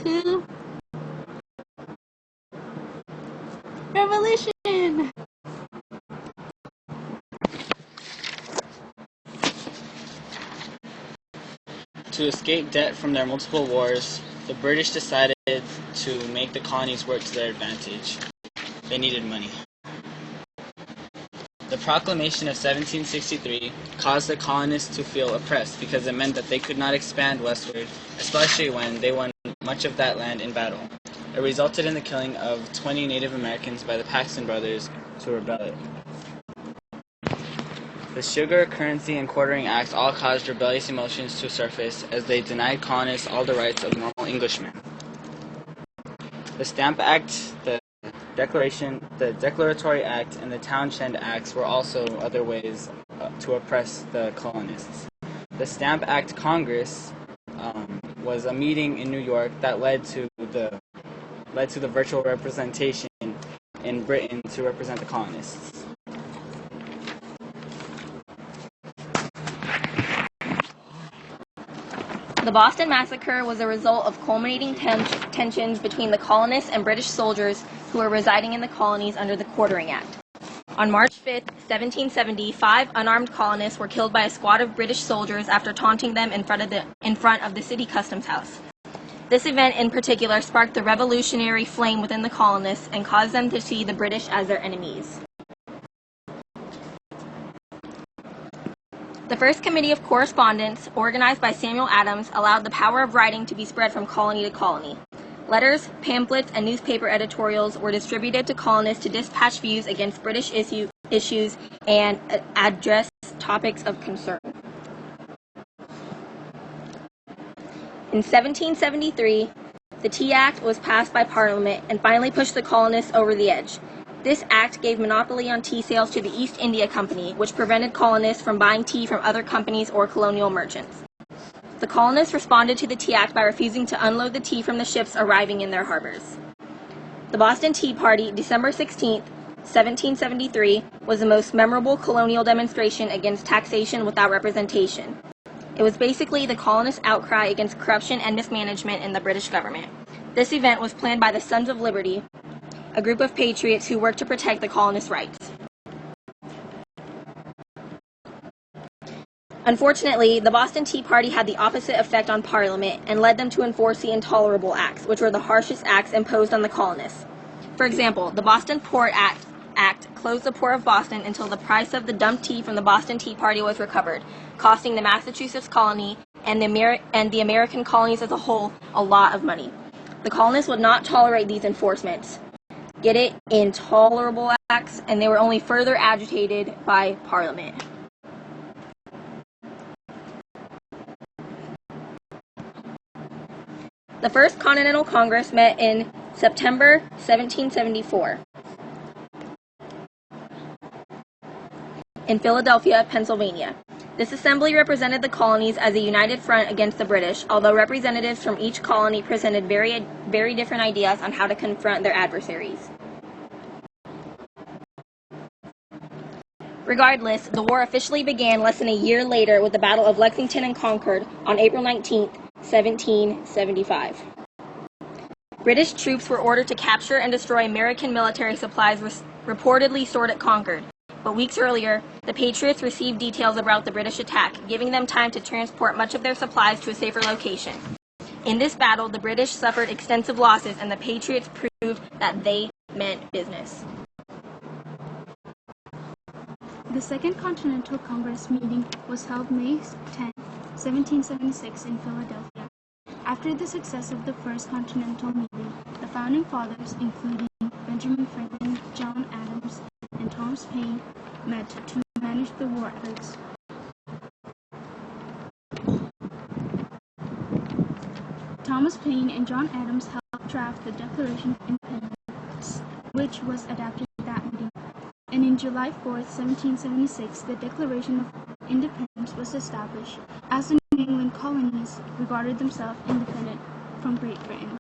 to revolution. To escape debt from their multiple wars, the British decided to make the colonies work to their advantage. They needed money. The Proclamation of 1763 caused the colonists to feel oppressed because it meant that they could not expand westward, especially when they won much of that land in battle. It resulted in the killing of 20 Native Americans by the Paxton brothers to rebel. The Sugar, Currency, and Quartering Acts all caused rebellious emotions to surface as they denied colonists all the rights of normal Englishmen. The Stamp Act, the Declaratory Act, and the Townshend Acts were also other ways to oppress the colonists. The Stamp Act Congress was a meeting in New York that led to the virtual representation in Britain to represent the colonists. The Boston Massacre was a result of culminating tensions between the colonists and British soldiers who were residing in the colonies under the Quartering Act. On March 5, 1770, 5 unarmed colonists were killed by a squad of British soldiers after taunting them in front of the city customs house. This event in particular sparked the revolutionary flame within the colonists and caused them to see the British as their enemies. The first committee of correspondence, organized by Samuel Adams, allowed the power of writing to be spread from colony to colony. Letters, pamphlets, and newspaper editorials were distributed to colonists to dispatch views against British issues and address topics of concern. In 1773, the Tea Act was passed by Parliament and finally pushed the colonists over the edge. This act gave monopoly on tea sales to the East India Company, which prevented colonists from buying tea from other companies or colonial merchants. The colonists responded to the Tea Act by refusing to unload the tea from the ships arriving in their harbors. The Boston Tea Party, December 16, 1773, was the most memorable colonial demonstration against taxation without representation. It was basically the colonists' outcry against corruption and mismanagement in the British government. This event was planned by the Sons of Liberty, a group of patriots who worked to protect the colonists' rights. Unfortunately, the Boston Tea Party had the opposite effect on Parliament and led them to enforce the Intolerable Acts, which were the harshest acts imposed on the colonists. For example, the Boston Port Act closed the Port of Boston until the price of the dumped tea from the Boston Tea Party was recovered, costing the Massachusetts colony and the American colonies as a whole a lot of money. The colonists would not tolerate these enforcements. Get it? Intolerable acts, and they were only further agitated by Parliament. The First Continental Congress met in September 1774 in Philadelphia, Pennsylvania. This assembly represented the colonies as a united front against the British, although representatives from each colony presented very different ideas on how to confront their adversaries. Regardless, the war officially began less than a year later with the Battle of Lexington and Concord on April 19, 1775. British troops were ordered to capture and destroy American military supplies reportedly stored at Concord. But weeks earlier, the Patriots received details about the British attack, giving them time to transport much of their supplies to a safer location. In this battle, the British suffered extensive losses, and the Patriots proved that they meant business. The Second Continental Congress meeting was held May 10, 1776 in Philadelphia. After the success of the First Continental meeting, the Founding Fathers, including Benjamin Franklin, John Adams, and Thomas Paine, met to manage the war efforts. Thomas Paine and John Adams helped draft the Declaration of Independence, which was adopted at that meeting. And in July 4, 1776, the Declaration of Independence was established, as the New England colonies regarded themselves independent from Great Britain.